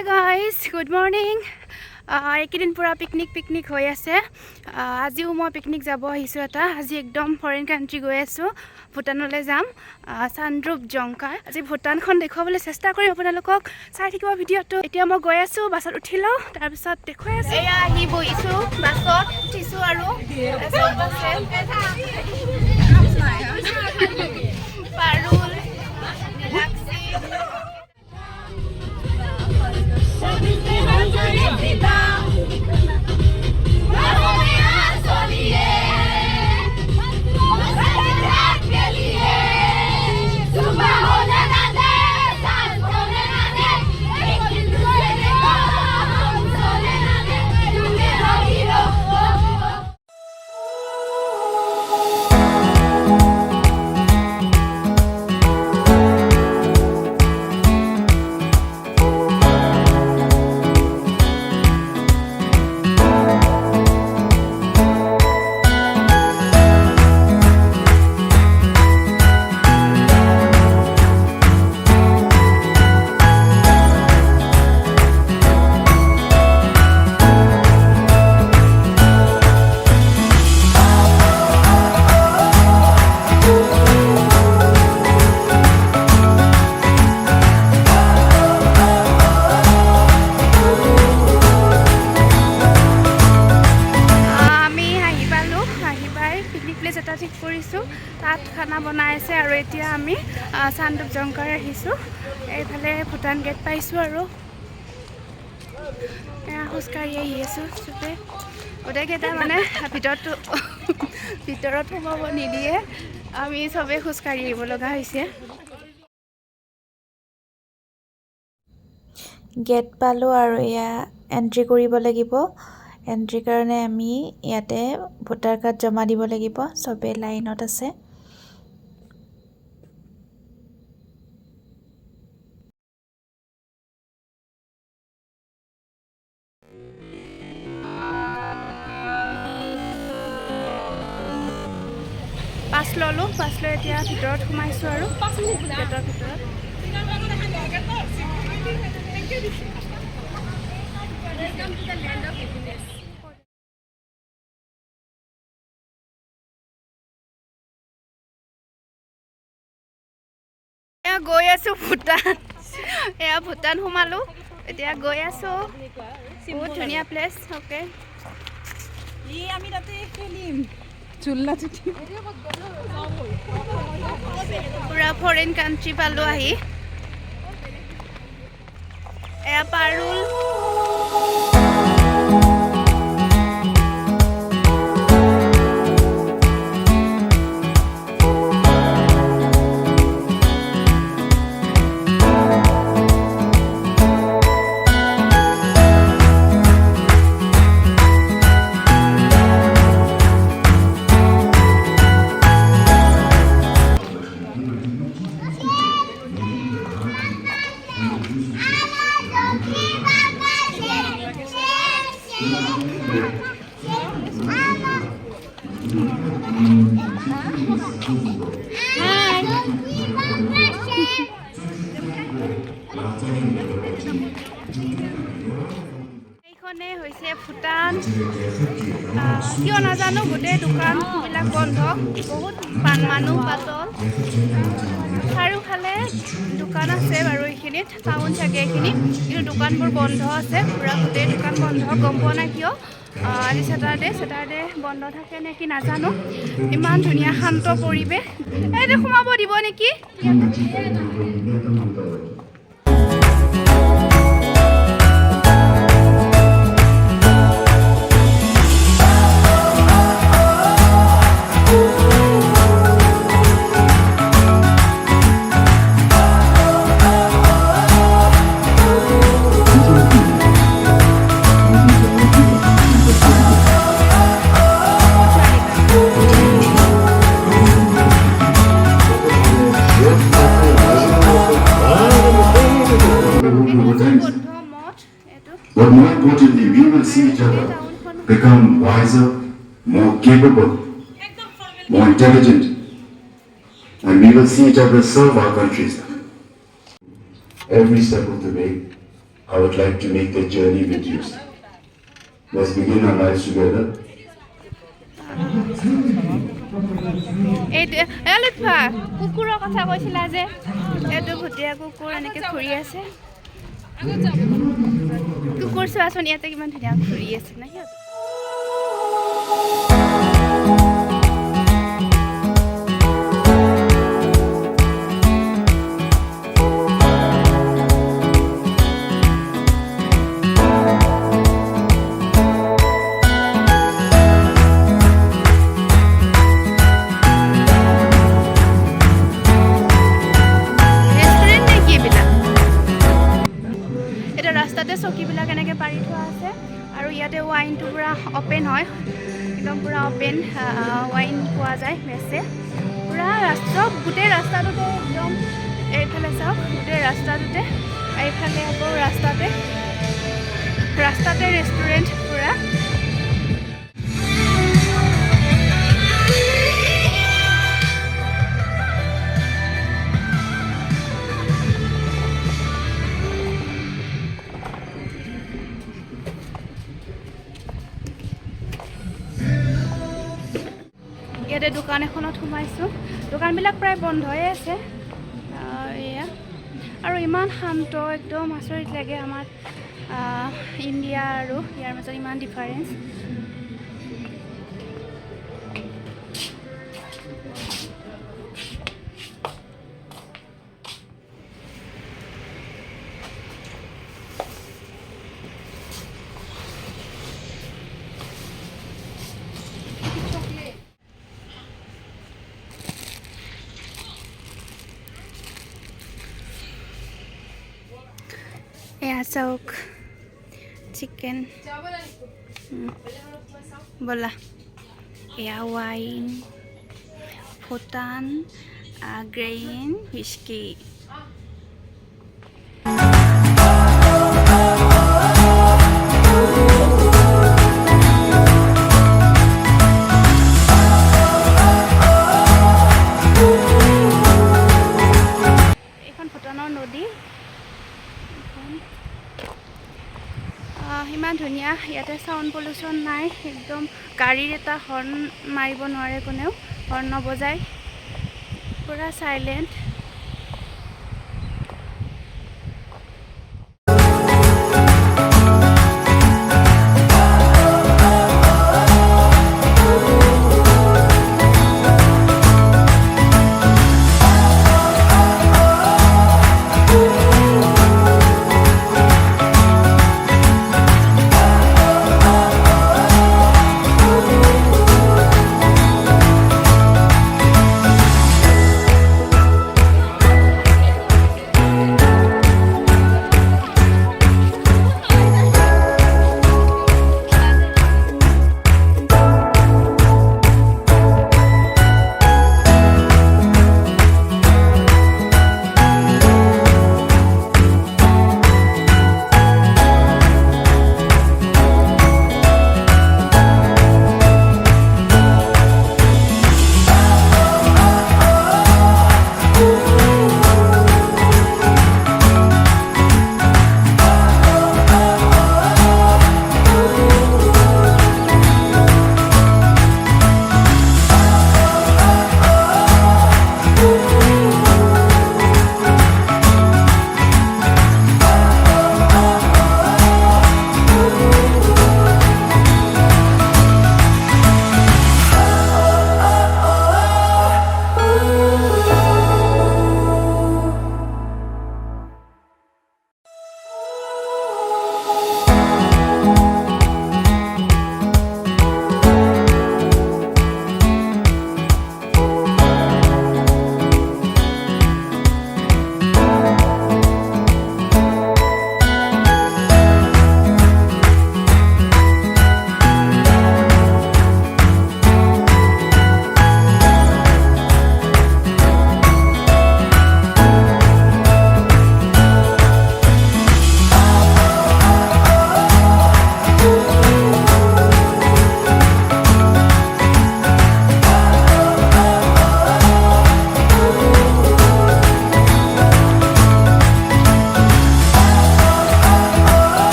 Hey guys, good morning. এইকেইদিন পুৰা picnic হৈ আছে আজিও মই পিকনিক যাব আহিছো এটা আজি একদম ফৰেন কান্ট্ৰি গৈ আছো ভুটানলৈ যাম সামদ্ৰুপ জংখাৰ আজি ভুটানখন দেখুৱাবলৈ চেষ্টা কৰিম আপোনালোকক চাই থাকিব ভিডিঅটো এতিয়া মই গৈ আছো বাছত উঠিলো তাৰ পিছত দেখুৱাই আছো এয়া আহি বহিছো বাছত উঠিছো আৰু পাৰুল নীলাক্ষী তাত খানা বনাই আছে আৰু এতিয়া আমি সামদ্ৰুপ জংখাৰ আহিছোঁ এইফালে ভুটান গেট পাইছোঁ আৰু খোজকাঢ়ি আহি আছোঁ চবে গোটেইকেইটা মানে ভিতৰত সোমাব নিদিয়ে আমি চবেই খোজকাঢ়ি আহিব লগা হৈছে গেট পালোঁ আৰু এয়া এন্ট্ৰি কৰিব লাগিব এন্ট্ৰিৰ কাৰণে আমি ইয়াতে ভোটাৰ কাৰ্ড জমা দিব লাগিব চবে লাইনত আছে পাছ ললোঁ পাছ লৈ এতিয়া ভিতৰত সোমাইছোঁ আৰু গেটৰ ভিতৰত গৈ আছোঁ ভুটান এয়া ভুটান সোমালোঁ এতিয়া গৈ আছোঁ বহুত ধুনীয়া প্লেচ অ'কে আমি তাতে খেলিম পুৰা ফৰেন কাণ্ট্ৰি পালোঁ আহি এয়া পাৰুল এইখনে হৈছে ভুটান কিয় নাজানো গোটেই দোকানবিলাক বন্ধ বহুত মানুহ পাতল চাৰিওফালে দোকান আছে বাৰু এইখিনিত টাউন চাগে এইখিনি কিন্তু দোকানবোৰ বন্ধ আছে পুৰা গোটেই দোকান বন্ধ গম পোৱা নাই কিয় আজি ছেটাৰডে বন্ধ থাকে নে কি নাজানো ইমান ধুনীয়া শান্ত পৰিৱেশ এইটো সোমাব দিব নেকি But more importantly, we will see each other become wiser, more capable, more intelligent, and we will see each other serve our countries. Every step of the way, I would like to make the journey with you. Let's begin our lives together. এইটো লুৎফা কুকুৰৰ কথা কৈছিলা যে এইটো ভুটীয়া কুকুৰ এনেকৈ ঘূৰি আছে কুকুৰ চোৱাচোন ইয়াতে কিমান ধুনীয়া ঘূৰি আছে না সিহঁত ৰাস্তাতে চকীবিলাক এনেকৈ পাৰি থোৱা আছে আৰু ইয়াতে ৱাইনটো পুৰা অপেন হয় একদম পুৰা অপেন ৱাইন পোৱা যায় বেচে পুৰা চব গোটেই ৰাস্তাটোতে একদম এইফালে চাওক গোটেই ৰাস্তাটোতে এইফালে আকৌ ৰাস্তাতে ৰেষ্টুৰেণ্ট পুৰা ইয়াতে দোকান এখনত সোমাইছোঁ দোকানবিলাক প্ৰায় বন্ধই আছে এয়া আৰু ইমান শান্ত একদম আচৰিত লাগে আমাৰ ইণ্ডিয়া আৰু ইয়াৰ মাজত ইমান ডিফাৰেঞ্চ এয়া চাওক চিকেন ব'লা এয়া ৱাইন ভুটান গ্ৰেইন হুইস্কি এইখন ভুটানৰ নদী ইমান ধুনীয়া ইয়াতে সাউণ্ড পলিউশ্যন নাই একদম গাড়ীৰ এটা হৰ্ণ মাৰিব নোৱাৰে কোনেও হৰ্ণ নবজায় পুৰা চাইলেণ্ট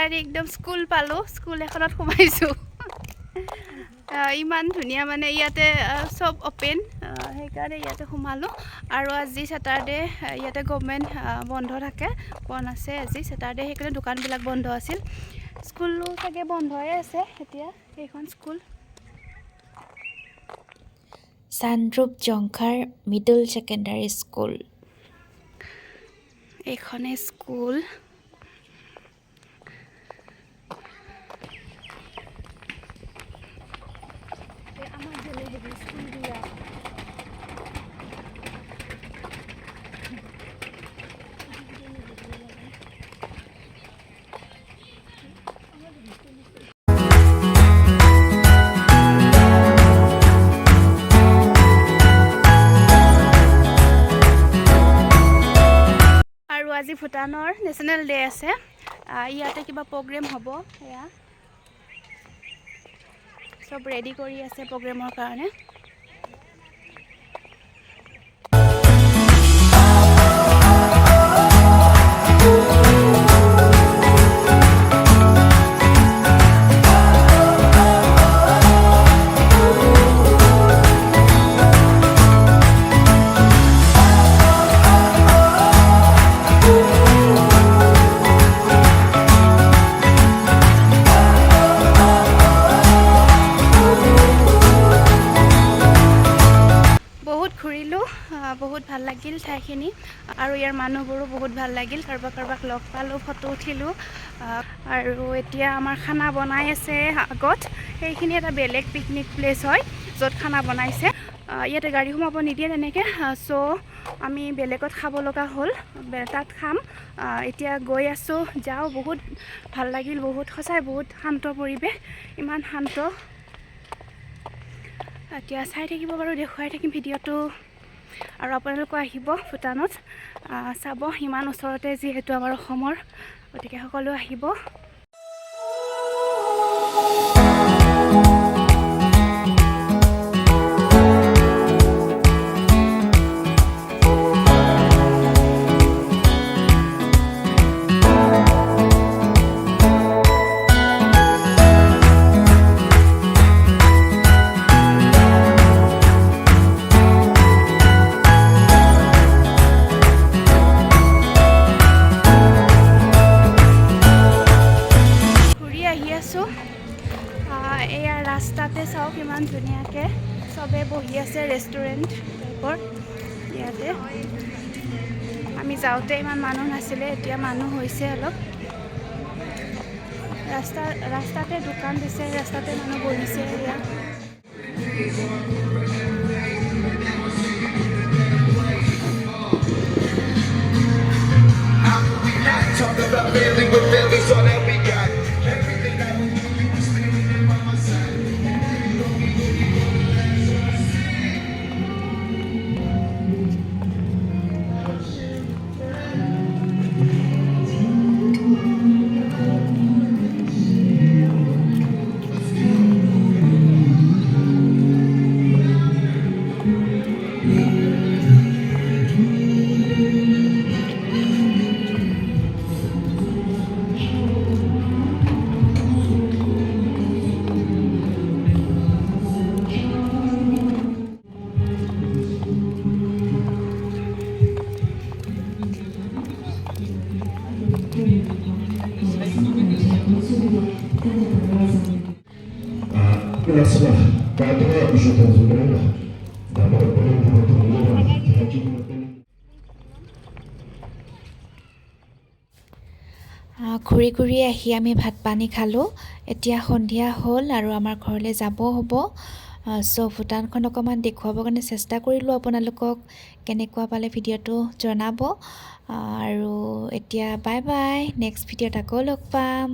ফাইনেলি একদম স্কুল পালোঁ, স্কুল এখনত সোমাইছোঁ। ইমান ধুনীয়া মানে ইয়াতে চব অপেন, সেইকাৰণে ইয়াতে সোমালোঁ। আৰু আজি ছেটাৰডে, ইয়াতে গভমেণ্ট বন্ধ থাকে, বন্ধ আছে আজি ছেটাৰডে, সেইকাৰণে দোকানবিলাক বন্ধ আছিল। স্কুলো চাগে বন্ধই আছে এতিয়া, সেইখন school. Samdrup Jongkhar middle secondary school. এইখনে স্কুল। আৰু আজি ভূটানৰ নেশ্যনেল ডে আছে, ইয়াতে কিবা প্ৰগ্ৰেম হ'ব, এয়া চব ৰেডি কৰি আছে প্ৰগ্ৰেমৰ কাৰণে। বহুত ভাল লাগিল ঠাইখিনি, আৰু ইয়াৰ মানুহবোৰো বহুত ভাল লাগিল। কাৰোবাক লগ পালোঁ, ফটো উঠিলোঁ। আৰু এতিয়া আমাৰ খানা বনাই আছে আগত, সেইখিনি এটা বেলেগ পিকনিক প্লেচ হয় য'ত খানা বনাইছে। ইয়াতে গাড়ী সোমাব নিদিয়ে তেনেকৈ, চ' আমি বেলেগত খাব লগা হ'ল, তাত খাম। এতিয়া গৈ আছোঁ, যাওঁ। বহুত ভাল লাগিল, বহুত সঁচাই বহুত শান্ত পৰিৱেশ, ইমান শান্ত। এতিয়া চাই থাকিব বাৰু, দেখুৱাই থাকিম ভিডিঅ'টো। আৰু আপোনালোকো আহিব ভূটানত, চাব, ইমান ওচৰতে যিহেতু আমাৰ অসমৰ, গতিকে সকলো আহিব। এয়া ৰাস্তাতে চাওক, ইমান ধুনীয়াকৈ চবে বহি আছে, ৰেষ্টুৰেণ্ট টাইপৰ। ইয়াতে আমি যাওঁতে ইমান মানুহ নাছিলে, এতিয়া মানুহ হৈছে অলপ। ৰাস্তাতে দোকান দিছে, ৰাস্তাতে মানুহ বহিছে। এয়া ঘূৰি ঘূৰি আহি আমি ভাত পানী খালোঁ। এতিয়া সন্ধিয়া হ'ল আৰু আমাৰ ঘৰলৈ যাব হ'ব। চ' ভূটানখন অকণমান দেখুৱাবৰ কাৰণে চেষ্টা কৰিলোঁ আপোনালোকক। কেনেকুৱা পালে ভিডিঅ'টো জনাব। আৰু এতিয়া বাই বাই, নেক্সট ভিডিঅ'ত আকৌ লগ পাম।